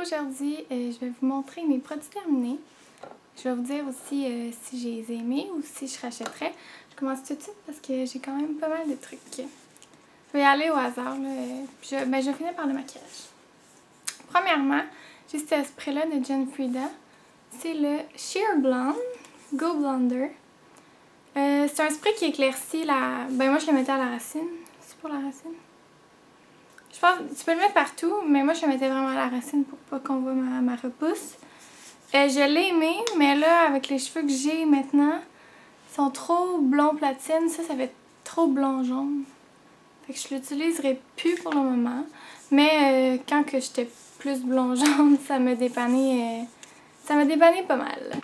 Aujourd'hui, je vais vous montrer mes produits terminés. Je vais vous dire aussi si j'ai les aimés ou si je rachèterais. Je commence tout de suite parce que j'ai quand même pas mal de trucs. Je vais y aller au hasard. Là. Je vais finir par le maquillage. Premièrement, j'ai ce spray-là de Jen Frida. C'est le Sheer Blonde Go Blonder. C'est un spray qui éclaircit la... Ben moi, je le mettais à la racine. C'est pour la racine? Je pense que tu peux le mettre partout, mais moi, je le mettais vraiment à la racine pour pas qu'on voit ma repousse. Je l'ai aimé, mais là, avec les cheveux que j'ai maintenant, ils sont trop blond platine. Ça fait trop blond jaune. Fait que je l'utiliserai plus pour le moment. Mais quand que j'étais plus blond jaune, ça m'a dépanné pas mal.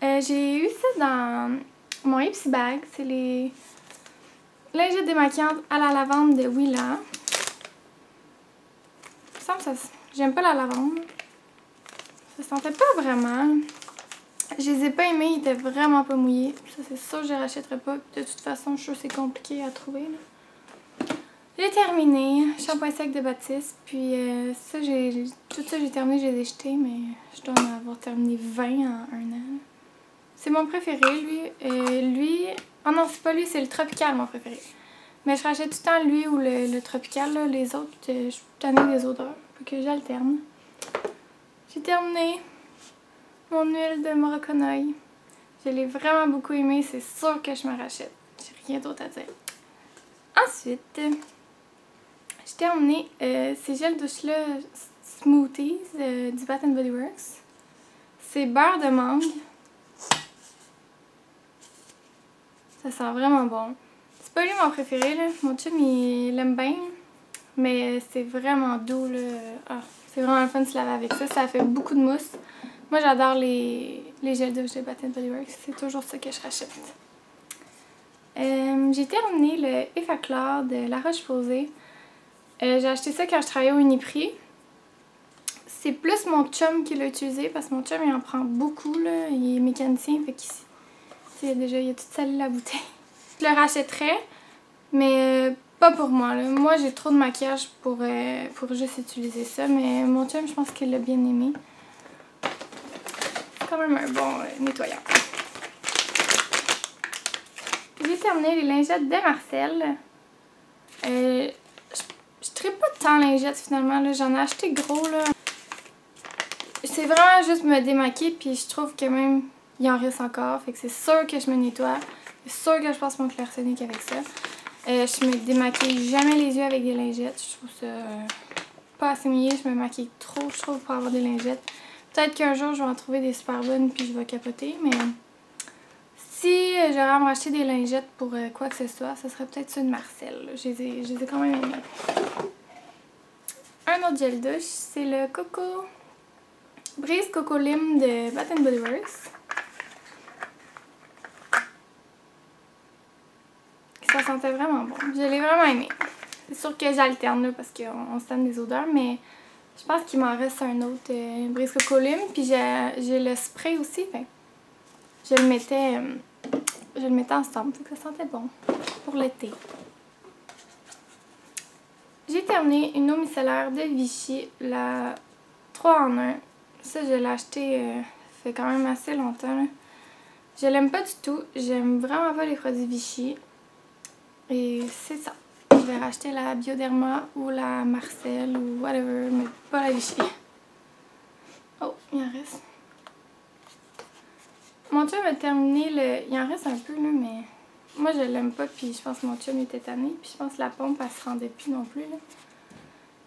J'ai eu ça dans mon Ipsy Bag. C'est les lingettes démaquillantes à la lavande de Willa. J'aime pas la lavande. Ça sentait pas vraiment. Je les ai pas aimés, ils étaient vraiment pas mouillés. Ça, c'est sûr que je les rachèterai pas. De toute façon, je suis sûre que c'est compliqué à trouver. J'ai terminé. Shampoing sec de Baptiste. Puis tout ça, j'ai terminé, je les ai jetés, mais je dois en avoir terminé 20 en un an. C'est mon préféré, lui. Oh non, c'est pas lui, c'est le tropical, mon préféré. Mais je rachète tout le temps lui ou le tropical. Là. Les autres, je suis tannée des odeurs. Faut que j'alterne. J'ai terminé mon huile de Morocconoï. Je l'ai vraiment beaucoup aimé. C'est sûr que je me rachète. J'ai rien d'autre à dire. Ensuite, j'ai terminé ces gels douche-là Smoothies du Bath & Body Works. C'est beurre de mangue. Ça sent vraiment bon. C'est pas lui mon préféré, là. Mon chum, il l'aime bien. Mais c'est vraiment doux, là. Ah, c'est vraiment le fun de se laver avec ça. Ça fait beaucoup de mousse. Moi, j'adore les gels douche de Bath & Body Works. C'est toujours ça que je rachète. J'ai terminé le Effaclar de La Roche-Posay. J'ai acheté ça quand je travaillais au Uniprix. C'est plus mon chum qui l'a utilisé parce que mon chum, il en prend beaucoup, là. Il est mécanicien, fait qu'il il a tout salé la bouteille. Je le rachèterais, mais pas pour moi. Là. Moi, j'ai trop de maquillage pour juste utiliser ça, mais mon chum, je pense qu'il l'a bien aimé. C'est quand même un bon nettoyant. J'ai terminé les lingettes de Marcel. Je tripe pas tant lingettes finalement. J'en ai acheté gros. C'est vraiment juste me démaquiller, puis je trouve que même il en reste encore. Fait que c'est sûr que je me nettoie. C'est sûr que je passe mon clairsonique avec ça. Je me démaquille jamais les yeux avec des lingettes. Je trouve ça pas assez mouillé. Je me maquille trop, je trouve, pour avoir des lingettes. Peut-être qu'un jour, je vais en trouver des super bonnes puis je vais capoter. Mais si j'aurais à me racheter des lingettes pour quoi que ce soit, ça serait peut-être ceux de Marcel. Je les ai quand même aimés. Un autre gel douche, c'est le Brise Coco Lime de Bath & Body Works. Ça sentait vraiment bon. Je l'ai vraiment aimé. C'est sûr que j'alterne parce qu'on se donne des odeurs, mais je pense qu'il m'en reste un autre Brise Coco Lime. Puis j'ai le spray aussi. Fait. Je le mettais ensemble. Fait que ça sentait bon pour l'été. J'ai terminé une eau micellaire de Vichy, la 3 en 1. Ça, je l'ai acheté ça fait quand même assez longtemps. Là. Je l'aime pas du tout. J'aime vraiment pas les produits Vichy. Et c'est ça. Je vais racheter la Bioderma ou la Marcel ou whatever, mais pas la Vichy. Oh, il en reste. Mon chum a terminé le... Il en reste un peu, là, mais... Moi, je l'aime pas, puis je pense que mon chum était tanné. Puis je pense que la pompe, elle se rendait plus non plus, là.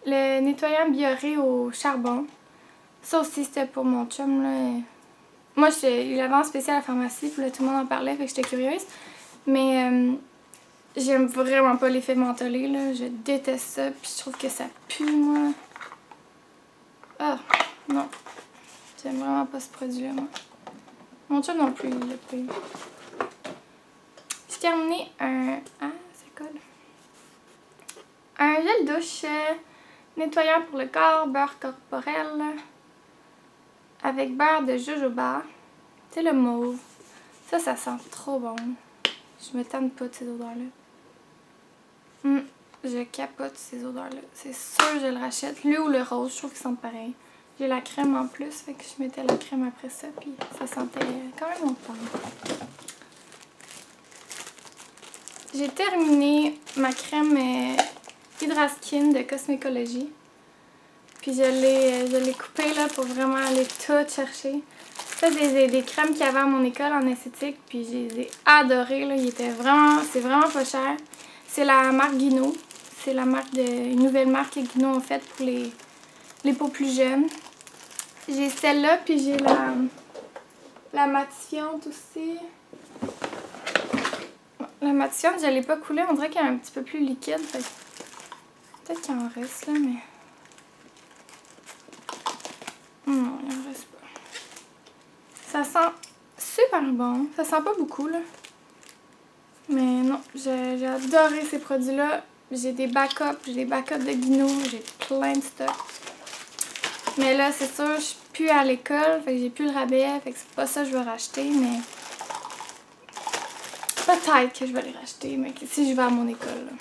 Le nettoyant Bioré au charbon. Ça aussi, c'était pour mon chum, là. Moi, il l'avait en spécial à la pharmacie, puis là, tout le monde en parlait, fait que j'étais curieuse. Mais... j'aime vraiment pas l'effet mentholé, là. Je déteste ça, puis je trouve que ça pue, moi. Ah, non. J'aime vraiment pas ce produit-là, moi. Mon chum non plus, il l'a pas eu. J'ai terminé un... Ah, ça colle. Un gel douche nettoyant pour le corps, beurre corporel, avec beurre de jojoba. C'est le mauve. Ça sent trop bon. Je me tente pas de ces odeurs-là. Je capote ces odeurs-là. C'est sûr que je le rachète. Lui ou le rose, je trouve qu'ils sentent pareil. j'ai la crème en plus, fait que je mettais la crème après ça, puis ça sentait quand même longtemps. J'ai terminé ma crème Hydraskin de Cosmécologie. Puis je l'ai coupée là pour vraiment aller tout chercher. C'est des crèmes qu'il y avait à mon école en esthétique, puis je les ai adorées. Là. C'est vraiment pas cher. C'est la marque Guinot. C'est la marque une nouvelle marque que Guinot ont faite pour les peaux plus jeunes. J'ai celle-là, puis j'ai la matifiante aussi. La matifiante, je l'ai pas coulée. On dirait qu'elle est un petit peu plus liquide. Peut-être qu'il en reste là, mais... Non, il en reste pas. Ça sent super bon. Ça sent pas beaucoup, là. Mais non, j'ai adoré ces produits-là. J'ai des backups de Guinot. J'ai plein de stocks. Mais là, c'est sûr, je suis plus à l'école. Fait que j'ai plus le rabais. Fait que c'est pas ça que je vais racheter, mais... Peut-être que je vais les racheter, mais si je vais à mon école, là.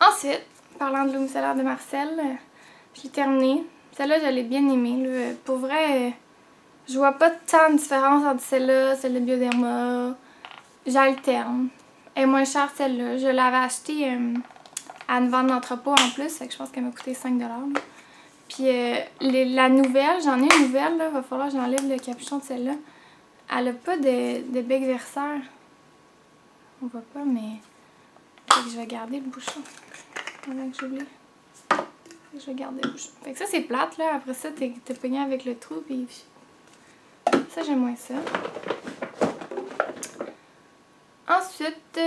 Ensuite, parlant de l'eau micellaire de Marcel, je l'ai terminée. Celle-là, je l'ai bien aimée. Là. Pour vrai, je vois pas tant de différence entre celle-là, celle de Bioderma. J'alterne. Elle est moins chère celle-là. Je l'avais achetée à une vente d'entrepôt en plus. Fait que je pense qu'elle m'a coûté 5 $. Puis la nouvelle, j'en ai une nouvelle. Il va falloir que j'enlève le capuchon de celle-là. Elle a pas de bec verseur. On voit pas, mais fait que je vais garder le bouchon. Avant que j'oublie. Je vais garder le bouchon. Fait que ça, c'est plate, là. Après ça, t'es pogné avec le trou, puis... Ça, j'aime moins ça. Ensuite,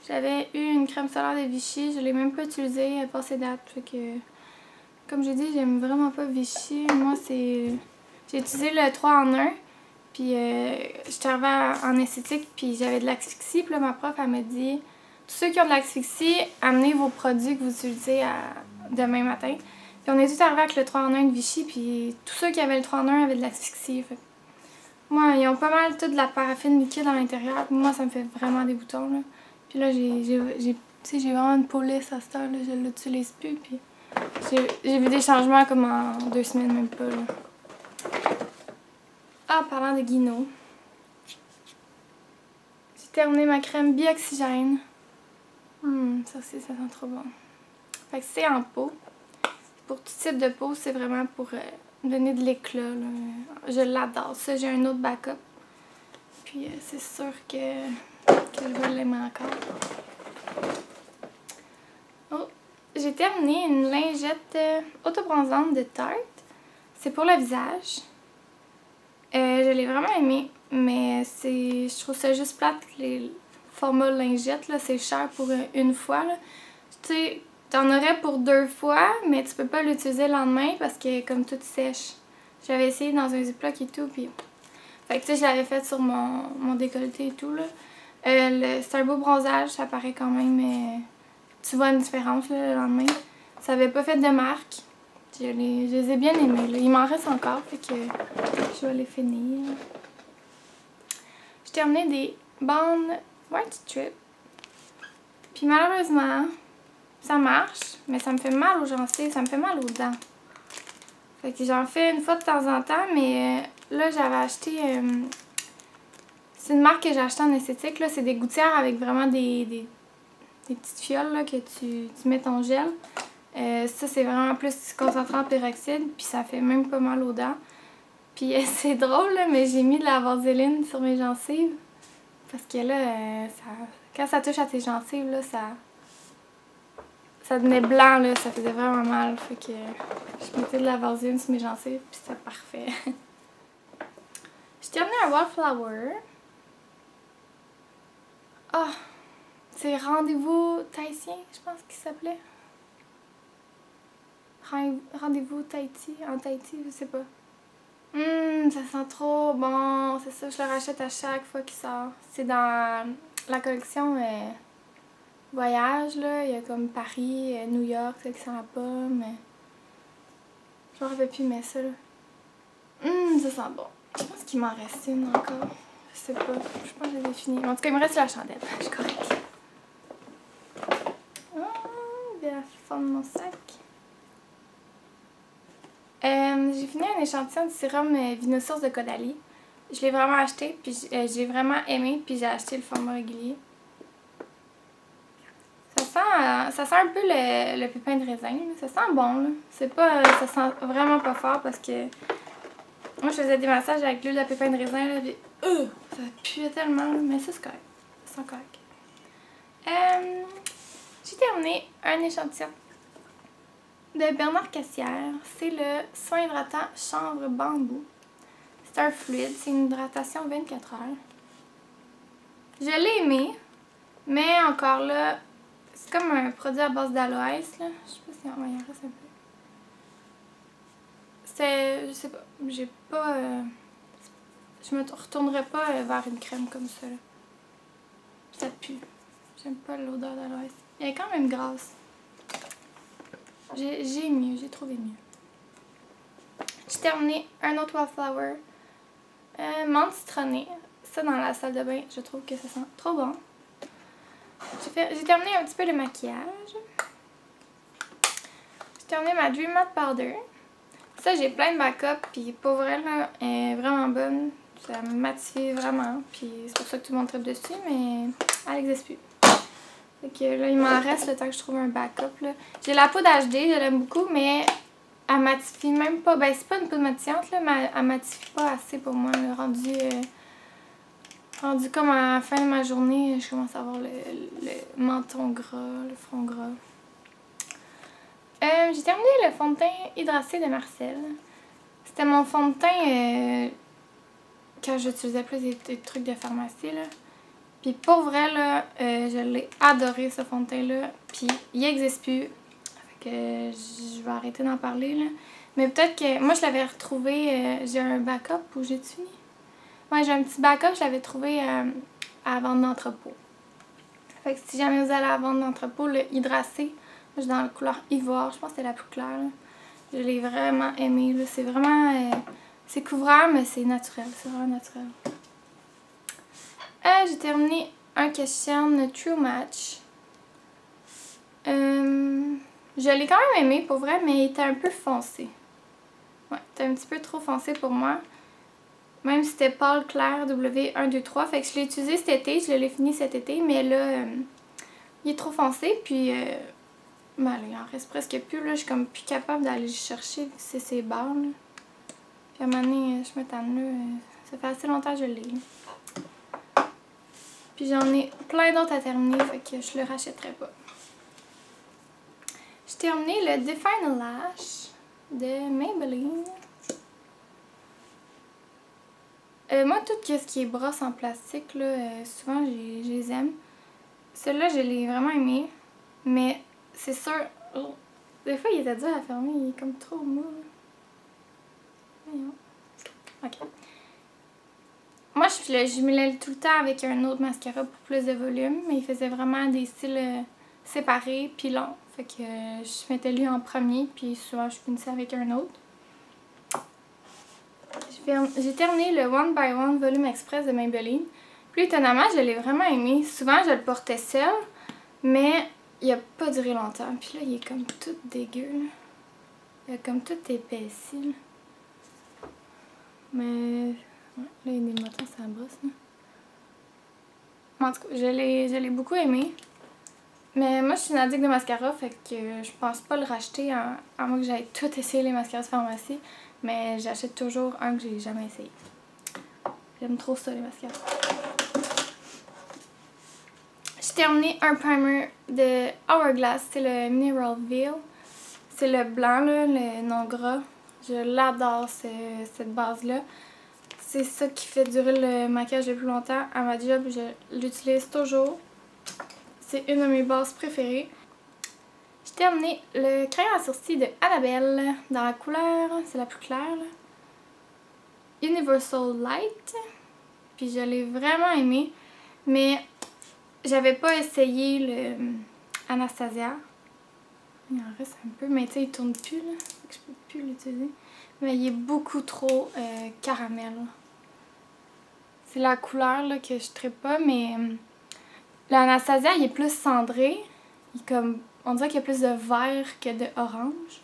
j'avais eu une crème solaire de Vichy. Je l'ai même pas utilisée, elle passait date. Fait que, comme j'ai dit, j'aime vraiment pas Vichy. Moi, c'est... J'ai utilisé le 3 en 1. Puis, j'étais arrivée en esthétique, puis j'avais de l'asphyxie. Puis là, ma prof, elle m'a dit... Tous ceux qui ont de l'asphyxie, amenez vos produits que vous utilisez demain matin. Puis on est tous arrivés avec le 3 en 1 de Vichy, puis tous ceux qui avaient le 3 en 1 avaient de l'asphyxie. Moi, ils ont pas mal tout de la paraffine liquide à l'intérieur. Moi, ça me fait vraiment des boutons, là. Puis là, j'ai vraiment une peau lisse à cette heure, là. Je l'utilise plus, puis j'ai vu des changements comme en 2 semaines, même pas, là. Ah, parlant de Guinot. J'ai terminé ma crème Bioxygène. Ça aussi, ça sent trop bon. Fait que c'est en peau. Pour tout type de peau, c'est vraiment pour donner de l'éclat. Je l'adore. Ça, j'ai un autre backup. Puis c'est sûr que je vais l'aimer encore. Oh, j'ai terminé une lingette autobronzante de Tarte. C'est pour le visage. Je l'ai vraiment aimée, mais je trouve ça juste plate, les formats lingettes, là, c'est cher pour une fois, là. Tu sais, t'en aurais pour 2 fois, mais tu peux pas l'utiliser le lendemain parce que comme tout sèche. J'avais essayé dans un Ziploc et tout, puis... Fait que tu sais, je l'avais fait sur mon décolleté et tout, là. C'est un beau bronzage, ça paraît quand même... tu vois une différence, là, le lendemain. Ça avait pas fait de marque. Je les ai bien aimés, là. Il m'en reste encore, fait que je vais les finir. J'ai terminé des bandes White Strip. Puis malheureusement, ça marche, mais ça me fait mal aux gencives, ça me fait mal aux dents. Fait que j'en fais une fois de temps en temps, mais là j'avais acheté... c'est une marque que j'ai achetée en esthétique, là. C'est des gouttières avec vraiment des petites fioles là, que tu mets ton gel. Ça, c'est vraiment plus concentré en peroxyde, puis ça fait même pas mal aux dents. Puis c'est drôle, là, mais j'ai mis de la vaseline sur mes gencives. Parce que là, quand ça touche à tes gencives, là, ça devenait blanc, là, ça faisait vraiment mal. Fait que je mettais de la vaseline sur mes gencives, puis c'était parfait. J'ai terminé un Wallflower. Ah, c'est Rendez-vous Tahitien, je pense qu'il s'appelait. Rendez-vous Tahiti, en Tahiti, je sais pas. Ça sent trop bon. C'est ça, je le rachète à chaque fois qu'il sort. C'est dans la collection Voyage, là. Il y a comme Paris, New York, ça qui sent la pomme. Je me rappelle plus, mais ça, là. Ça sent bon. Je pense qu'il m'en reste une encore. Je sais pas. Je pense que j'avais fini. En tout cas, il me reste la chandelle. Je suis correcte. Ah, bien la forme de mon sac. j'ai fini un échantillon de sérum Vinosource de Caudalie. Je l'ai vraiment acheté, puis j'ai vraiment aimé, puis j'ai acheté le format régulier. Ça sent un peu le pépin de raisin, là. Ça sent bon, là. C'est pas, ça sent vraiment pas fort parce que moi je faisais des massages avec l'huile de pépin de raisin, là, puis ça puait tellement, là. Mais ça c'est correct. Ça sent correct. J'ai terminé un échantillon de Bernard Cassière. C'est le soin hydratant chanvre bambou. C'est un fluide, c'est une hydratation 24 heures. Je l'ai aimé, mais encore là, c'est comme un produit à base d'aloès, là. Je sais pas si il en reste un peu. Je sais pas, j'ai pas... je me retournerai pas vers une crème comme ça, là. Ça pue. J'aime pas l'odeur d'aloès. Elle est quand même grasse. J'ai mieux, j'ai trouvé mieux. J'ai terminé un autre Wallflower. Menthe citronnée. Ça, dans la salle de bain, je trouve que ça sent trop bon. J'ai terminé un petit peu de maquillage. J'ai terminé ma Dream Matte Powder. Ça, j'ai plein de backup, puis pour vrai, là, elle est vraiment bonne. Ça matifie vraiment, puis c'est pour ça que tout le monde tripe dessus, mais elle n'existe plus. Fait que là, il m'en reste le temps que je trouve un backup, là. J'ai la poudre HD, je l'aime beaucoup, mais elle matifie même pas. Ben, c'est pas une poudre matifiante, là, mais elle matifie pas assez pour moi, là. Rendu comme à la fin de ma journée, je commence à avoir le menton gras, le front gras. J'ai terminé le fond de teint Hydracé de Marcel. C'était mon fond de teint quand j'utilisais plus des trucs de pharmacie, là. Puis pour vrai, là, je l'ai adoré ce fond de teint-là. Puis il n'existe plus. Fait que je vais arrêter d'en parler, là. Mais peut-être que... Moi, je l'avais retrouvé... j'ai un backup où j'ai-tu mis? Ouais, j'ai un petit backup, je l'avais trouvé à la vente d'entrepôt. Fait que si jamais vous allez à la vente d'entrepôt, le Hydracé, je suis dans la couleur ivoire, je pense que c'est la plus claire, là. Je l'ai vraiment aimé, là. C'est vraiment... c'est couvrant, mais c'est naturel. C'est vraiment naturel. J'ai terminé un question True Match. Je l'ai quand même aimé, pour vrai, mais il était un peu foncé. Ouais, il était un petit peu trop foncé pour moi. Même si c'était pâle clair W123. Fait que je l'ai utilisé cet été, je l'ai fini cet été, mais là, il est trop foncé. Puis, ben, là, il en reste presque plus. Là, je suis comme plus capable d'aller chercher vu que c'est ces barres. Là. Puis à un moment donné, je me tanne là. Ça fait assez longtemps que je l'ai. Puis j'en ai plein d'autres à terminer, fait que je le rachèterai pas. J'ai terminé le Define Lash de Maybelline. Moi, tout ce qui est brosse en plastique, là, souvent, je les aime. Celui-là, je l'ai vraiment aimé. Mais c'est sûr... Oh, des fois, il était dur à fermer. Il est comme trop mou. Voyons. Ok. Moi, je jumelais tout le temps avec un autre mascara pour plus de volume. Mais il faisait vraiment des styles séparés puis longs. Fait que je mettais lui en premier. Puis souvent, je finissais avec un autre. J'ai terminé le One by One Volume Express de Maybelline. Plus étonnamment, je l'ai vraiment aimé. Souvent, je le portais seul, mais il a pas duré longtemps. Puis là, il est comme tout dégueu. Là. Il a comme tout épaissi. Là. Mais ouais, là, il y a des moutons sur la brosse. Là. En tout cas, je l'ai beaucoup aimé. Mais moi, je suis une addict de mascara, fait que je pense pas le racheter à moins que j'aille tout essayer les mascaras de pharmacie. Mais j'achète toujours un que j'ai jamais essayé. J'aime trop ça, les mascaras. J'ai terminé un primer de Hourglass. C'est le Mineral Veil. C'est le blanc, là, le non gras. Je l'adore, cette base-là. C'est ça qui fait durer le maquillage le plus longtemps. À ma job, je l'utilise toujours. C'est une de mes bases préférées. J'ai terminé le crayon à sourcils de Annabelle dans la couleur, c'est la plus claire, là. Universal Light. Puis je l'ai vraiment aimé. Mais j'avais pas essayé le Anastasia. Il en reste un peu, mais tu sais, il tourne plus, là. Fait que je peux plus l'utiliser. Mais il est beaucoup trop caramel. C'est la couleur là, que je trippe pas, mais l'Anastasia, il est plus cendré. Il est comme... On dirait qu'il y a plus de vert que de orange.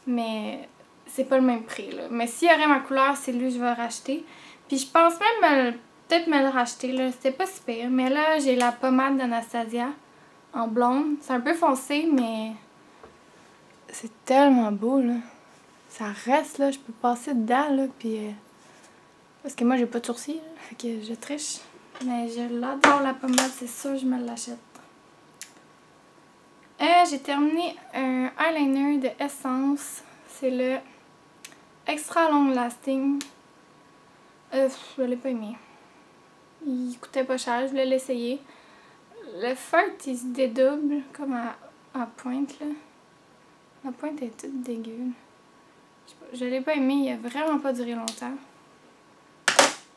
Mais c'est pas le même prix, là. Mais s'il y aurait ma couleur, c'est lui que je vais racheter. Puis je pense même peut-être me le racheter, là. C'était pas si pire. Mais là, j'ai la pommade d'Anastasia en blonde. C'est un peu foncé, mais c'est tellement beau, là. Ça reste, là. Je peux passer dedans, là, puis... Parce que moi, j'ai pas de sourcils, là. Fait que je triche. Mais je l'adore, la pommade. C'est sûr, je me l'achète. J'ai terminé un eyeliner de Essence. C'est le Extra Long Lasting. Je l'ai pas aimé. Il coûtait pas cher, je voulais l'essayer. Le feutre, il se dédouble comme à pointe, là. La pointe est toute dégueu. Je l'ai pas aimé, il a vraiment pas duré longtemps.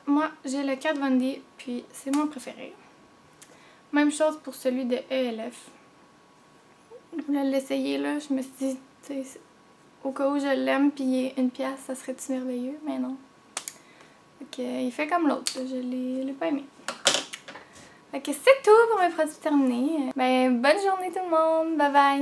Moi, j'ai le Kat Von D, puis c'est mon préféré. Même chose pour celui de ELF. Je voulais l'essayer, là. Je me suis dit, tu sais, au cas où je l'aime, puis une pièce, ça serait-tu merveilleux? Mais non. Fait il fait comme l'autre, je l'ai pas aimé. Fait que c'est tout pour mes produits terminés. Ben, bonne journée tout le monde! Bye bye!